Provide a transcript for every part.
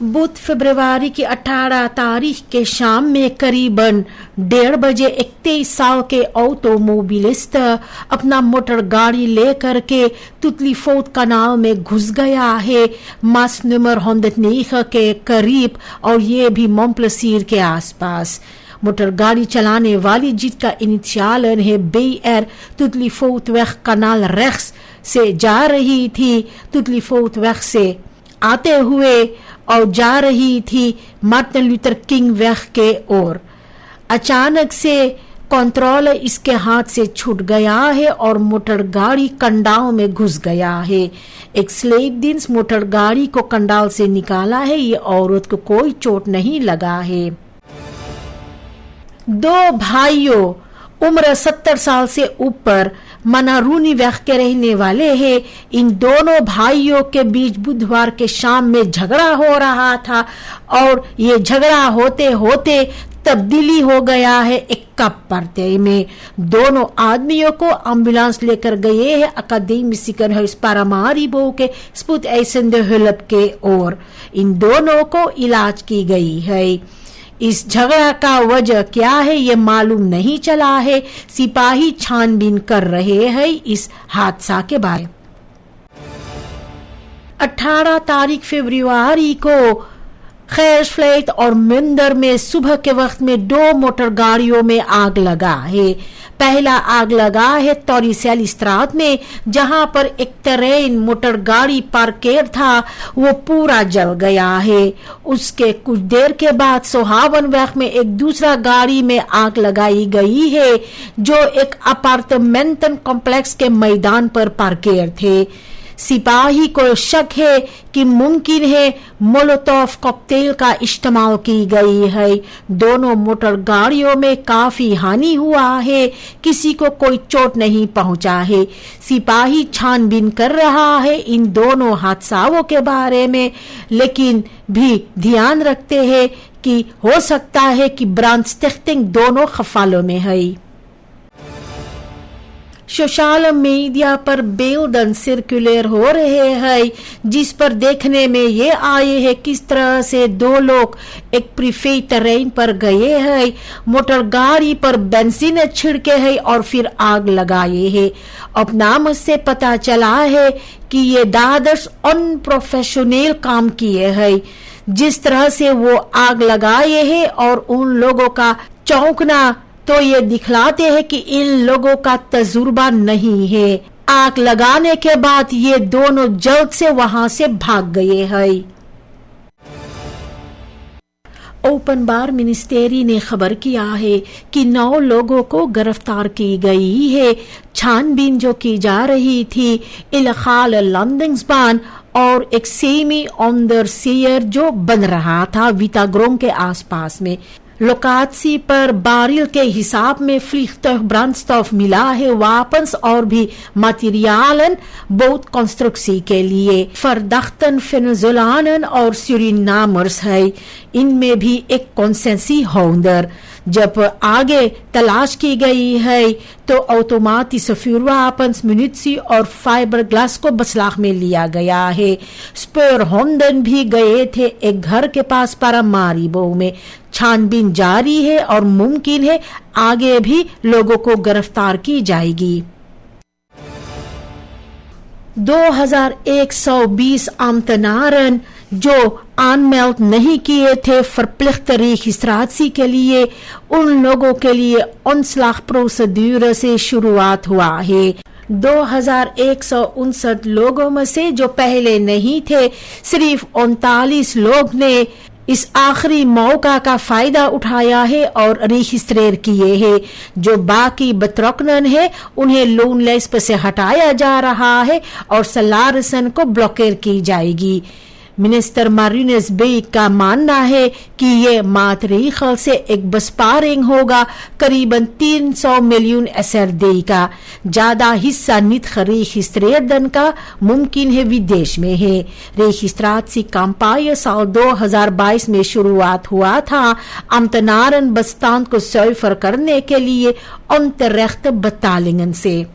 बुध फरवरी की 18 तारीख के शाम में करीबन 1:30 बजे एक 23 साल के ऑटोमोबिलिस्ट अपना मोटर गाड़ी लेकर के तुतली फोर्ट कनाल में घुस गया है, मास नंबर 109 के करीब, और ये भी मोंप्लासिर के आसपास। मोटर गाड़ी चलाने वाली जिसका इनिशियल है BR तुतली फोर्ट weg कनाल रेक्स से जा रही थी, तुतली फोर्ट weg से आते हुए और जा रही थी मार्टिन लूथर किंग weg के ओर। अचानक से कंट्रोल इसके हाथ से छूट गया है और मोटर गाड़ी कंडाल में घुस गया है। एक स्लेबदिन्स मोटर गाड़ी को कंडाल से निकाला है। ये औरत को कोई चोट नहीं लगा है। दो भाइयों उम्र 70 साल से ऊपर मनारूनी weg के रहने वाले हैं। इन दोनों भाइयों के बीच बुधवार के शाम में झगड़ा हो रहा था और ये झगड़ा होते होते तब्दीली हो गया है एक कप party में। दोनों आदमियों को एम्बुलेंस लेकर गए हैं अकादमिक ziekenhuis Paramaribo के spoedeisende hulp के ओर। इन दोनों को इलाज की गई है। इस झगड़ा का वजह क्या है ये मालूम नहीं चला है। सिपाही छानबीन कर रहे हैं इस हादसा के बारे। 18 तारीख फरवरी को खैरफ्लेट और मुंदर में सुबह के वक्त में 2 मोटर गाड़ियों में आग लगा है। पहला आग लगा है टोरिसेल स्ट्रात में, जहां पर एक ट्रेन मोटर गाड़ी पार्केर था, वो पूरा जल गया है। उसके कुछ देर के बाद सोहावन weg में एक दूसरा गाड़ी में आग लगाई गई है, जो एक अपार्टमेंटन कॉम्प्लेक्स के मैदान पर पार्केर थे। सिपाही को शक है कि मुमकिन है मोलोटोव कॉकटेल का इस्तेमाल की गई है। दोनों मोटर गाड़ियों में काफी हानि हुआ है, किसी को कोई चोट नहीं पहुंचा है। सिपाही छानबीन कर रहा है इन दोनों हादसाओं के बारे में, लेकिन भी ध्यान रखते हैं कि हो सकता है कि ब्रांडस्टिchting दोनों खफालों में है। सोशल मीडिया पर बेलदन सर्कुलर हो रहे हैं, जिस पर देखने में ये आए हैं किस तरह से 2 लोग एक प्रीफेट ट्रेन पर गए हैं, मोटर गाड़ी पर बेंजीन छिड़के हैं और फिर आग लगाए हैं। अब नाम से पता चला है कि ये दादर्स अनप्रोफेशनल काम किए हैं। जिस तरह से वो आग लगाए हैं और उन लोगों का चौंकना तो ये दिखलाते हैं कि इन लोगों का तजुर्बा नहीं है। आग लगाने के बाद ये दोनों जल्द से वहां से भाग गए हैं। ओपन बार मिनिस्ट्री ने खबर किया है कि 9 लोगों को गिरफ्तार की गई है। छानबीन जो की जा रही थी इलखाल लंदंसबान और एक सेमी ऑन सीयर जो बन रहा था विटाग्रोंग के आसपास में। लोकाची पर बारिल के हिसाब में vliegtuig brandstof मिला है, वापन्स और भी मटेरियलन बोट कंस्ट्रक्सी के लिए। फरदाख्तन वेनेजुएलानन और सूरीनामर्स है। इनमें भी एक कॉन्सेंसी होल्डर। जब आगे तलाश की गई है तो ऑटोमेटिक vuurwapens, munitie और फाइबर ग्लास को बसलाख में लिया गया है। स्पेयरहोंडन भी गए थे एक घर के पास पारामारिबो में। छानबीन जारी है और मुमकिन है आगे भी लोगों को गिरफ्तार की जाएगी। 2120 ambtenaren जो अनमेल्ड नहीं किए थे verplichte registratie के लिए, उन लोगों के लिए ontslag प्रोसीड्यूर से शुरुआत हुआ है। 2159 लोगों में से जो पहले नहीं थे, सिर्फ 39 लोग ने इस आखिरी मौका का फायदा उठाया है और रजिस्टर किए हैं। जो बाकी बतरकनन है उन्हें लोन लिस्ट से हटाया जा रहा है और सलारसन को ब्लॉकेर की जाएगी। मिनिस्टर मारिनस बे का मानना है कि ये मातरीखल से एक बस्पारिंग होगा करीबन 300 मिलियन SRD का। ज्यादा हिस्सा नित रजिस्ट्रेशन का मुमकिन है विदेश में है। रजिस्ट्रासी काम्पाय साल 2022 में शुरुआत हुआ था। अम्तनारन बस्तान को सफर करने के लिए अंतररेcht betalingen से।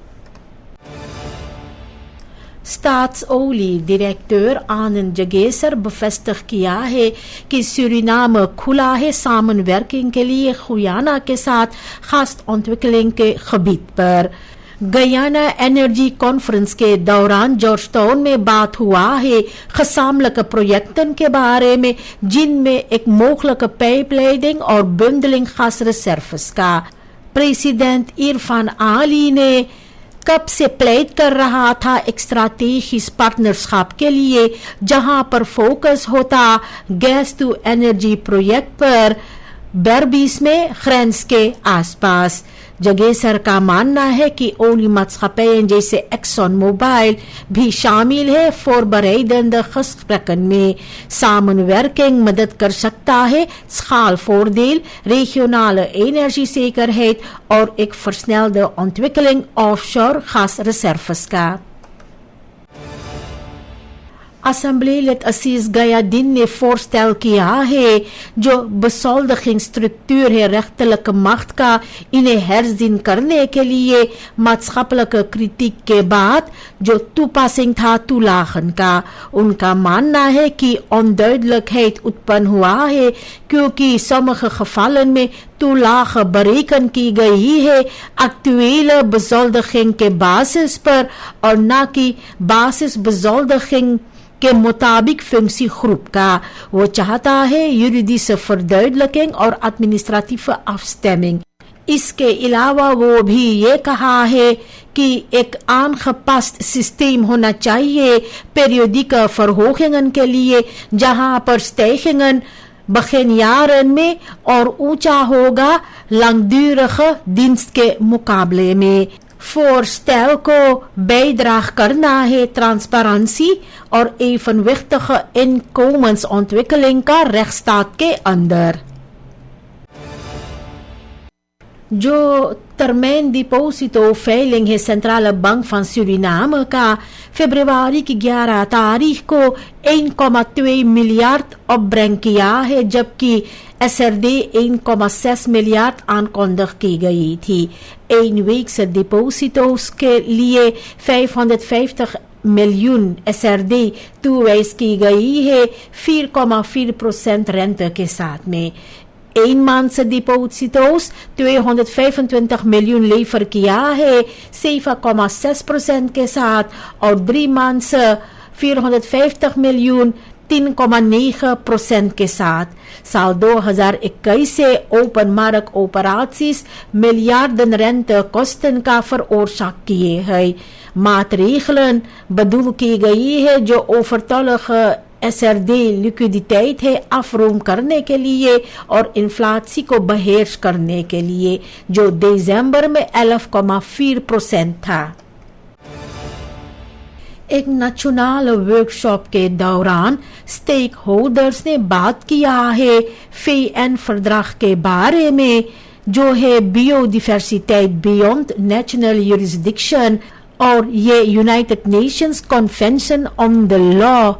Staatsolie-directeur Anand Jageser bevestigd किया है कि सूरीनाम खुला है samenwerking के लिए गुयाना के साथ खास ontwikkeling के gebied पर। गयाना एनर्जी कॉन्फ्रेंस के दौरान जॉर्जटाउन में बात हुआ है gezamenlijke projecten के बारे में जिनमें एक mogelijke pijpleiding और bundling gasreserves का। प्रेसिडेंट इरफान आली ने कब से प्लेड कर रहा था एक स्ट्रैटेजिक पार्टनरशिप के लिए जहां पर फोकस होता गैस टू एनर्जी प्रोजेक्ट पर बर्बीस में ग्रेंस के आसपास। जगेसर का मानना है कि oliemaatschappijen जैसे एक्सन मोबाइल भी शामिल है voorbereidende gesprekken में। samenwerking मदद कर सकता है schaalvoordeel, regionale energiezekerheid और एक versnelde ontwikkeling offshore gasreserves का। Assemblee lid Aziz Gayadin ने voorstel किया है जो besoldigingsstructuur है rechterlijke macht का इन्हें herzien करने के लिए maatschappelijke kritiek के बाद जो toepassing था toelagen का। उनका मानना है कि onduidelijkheid उत्पन्न हुआ है क्योंकि sommige gevallen में toelage bereken की गई है actuele bezoldiging के basis पर और न कि basis bezoldiging के मुताबिक फंक्सी ग्रुप का। वो चाहता है juridische verduidelijking और administratieve afstemming। इसके अलावा वो भी ये कहा है कि एक aangepast systeem होना चाहिए periodieke verhogingen के लिए जहां पर stijgingen begin jaren में और ऊंचा होगा langdurige dienst के मुकाबले में। voorstel को bijdrage करना है transparantie और evenwichtige inkomensontwikkeling का rechtsstaat के अंदर। जो termijn deposito veiling है Centrale Bank van Suriname का फरवरी की 11 तारीख को 1,2 मिलियड opbreng किया है जबकि SRD 1,6 मिलियड aankondig की गई थी। 1 week से deposito's के लिए 550 miljoen SRD toewijs की गई है 4,4% rente के साथ में। 1 maand से deposito's 225 miljoen lever किया है 7,6% के साथ और 3 maand से 450 miljoen 10,9% के साथ। साल 2021 से open mark operaties miljarden rentekosten का veroorzaakt किए हैं। maatregelen bedoel की गई है जो overtollige SRD liquiditeit है afroom करने के लिए और इन्फ्लेशन को beheers करने के लिए जो दिसंबर में 11,4% था। एक नेशनल वर्कशॉप के दौरान स्टेक होल्डर्स ने बात किया है VN verdrag के बारे में जो है biodiversiteit beyond national jurisdiction और ये United Nations Convention on the Law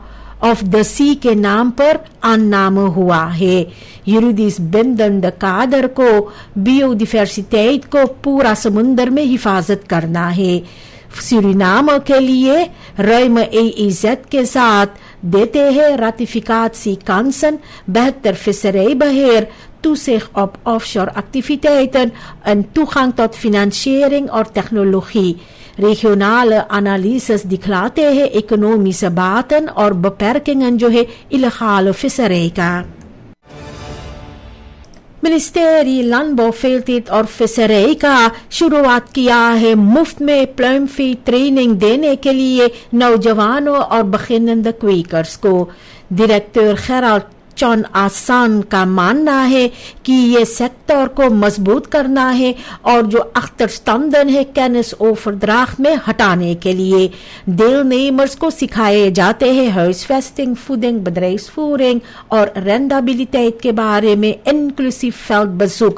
of the Sea के नाम पर आनाम हुआ है। यूरिडिस बिंदंड कादर को बियोडिवर्सिटेट को पूरा समुद्र में हिफाजत करना है। सूरीनाम के लिए रुim EEZ के साथ देते हैं ratificatiekansen, beter visserijbeheer, toezicht op offshore activiteiten en toegang tot financiering और technologie। regionale analyses दिखलाते हैं economische baten और beperkingen जो है illegale visserij का। मिनिस्ट्री landbouw, veeteelt और visserij का शुरुआत किया है मुफ्त में प्लम फी ट्रेनिंग देने के लिए नौजवानों और beginnende kwekers को। डायरेक्टर गेराल्ड चॉन आसान का मानना है कि ये सेक्टर को मजबूत करना है और जो achterstanden है kennis overdraag में हटाने के लिए। deelnemers को सिखाए जाते हैं huisvesting, voeding, bedrijfsvoering और rendabiliteit के बारे में inclusief veldbezoek।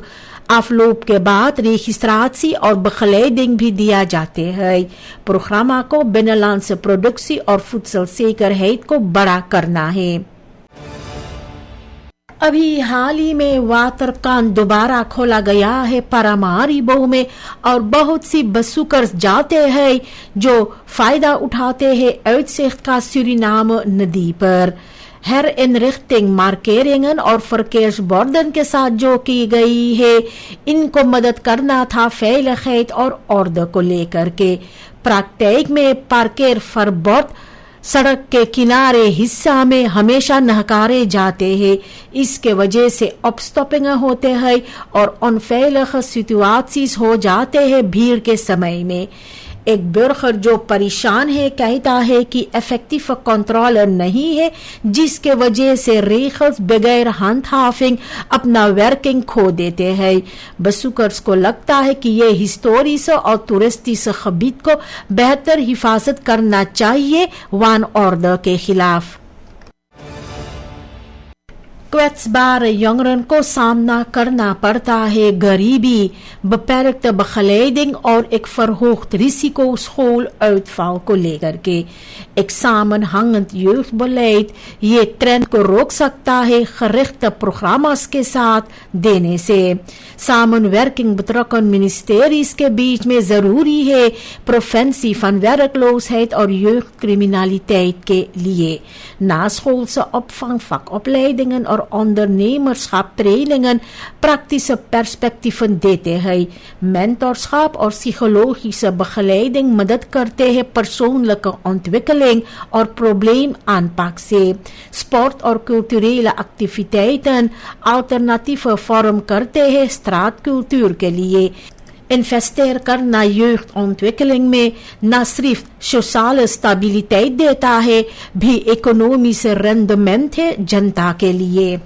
afloop के बाद registratie और begeleiding भी दिया जाते हैं। प्रोग्राम को बिnnenlandse productie और voedselzekerheid को बड़ा करना है। अभी हाल ही में वाटर कान दोबारा खोला गया है पारामारीबो में और बहुत सी बसूकर्स जाते हैं जो फायदा उठाते हैं uitzicht का सूरीनाम नदी पर herinrichting मार्केरिंगन और verkeersborden के साथ जो की गई है इनको मदद करना था veiligheid और orde को लेकर के praktijk में parkeerverbod सड़क के किनारे हिस्सा में हमेशा नहकारे जाते हैं इसके वजह से ऑपस्टॉपिंग होते हैं और अनफेलिग सिचुएशंस हो जाते हैं भीड़ के समय में एक बुर्गर जो परेशान है कहता है कि इफेक्टिव कंट्रोल नहीं है जिसके वजह से रेखल्स बगैर हैंडहाफिंग अपना वर्किंग खो देते हैं बसूकर्स को लगता है कि ये हिस्टोरिस और टूरिस्टिस खबीत को बेहतर हिफाजत करना चाहिए वन ऑर्डर के खिलाफ kwetsbare jongeren को सामना करना पड़ता है गरीबी, beperkte begeleiding और एक verhoogd risico schooluitval को लेकर के एक samenhangend jeugdbeleid ये ट्रेंड को रोक सकता है gerichte programma's के साथ देने से samenwerking betrokken ministeries के बीच में जरूरी है preventie van werkloosheid और jeugdcriminaliteit के लिए naschoolse opvang vakopleidingen और ondernemerschap trainingen praktische perspectieven देते हैं mentorschap और psychologische begeleiding मदद करते हैं persoonlijke ontwikkeling और probleem aanpak से sport और culturele activiteiten alternatieve vorm करते हैं straatcultuur के लिए इन्वेस्टर करना jeugdontwikkeling में न सिर्फ sociale stabiliteit देता है भी इकोनॉमी से रेंडमेंट है जनता के लिए